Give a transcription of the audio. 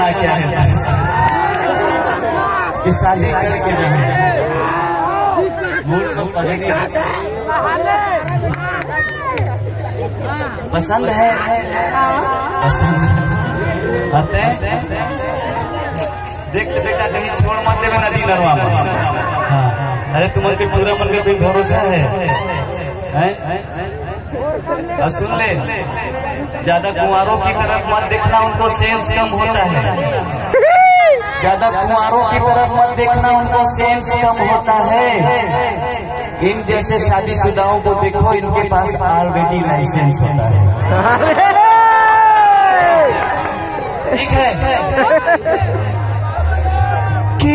बना क्या है कि शादी करके जाए मूड में पगड़ी पसंद है, पसंद आते देख ले बेटा कहीं छोड़ मत देवे नदी नरवा में। हाँ अरे तुम के पूरा मन के भरोसा है, और सुन ले ज्यादा कुंवारों की तरफ मत देखना, उनको सेंस कम होता है। ज्यादा कुंवारों की तरफ मत देखना, उनको सेंस कम होता है। इन जैसे शादीशुदाओं को देखो, इनके पास ऑलरेडी लाइसेंस होता है। ठीक है कि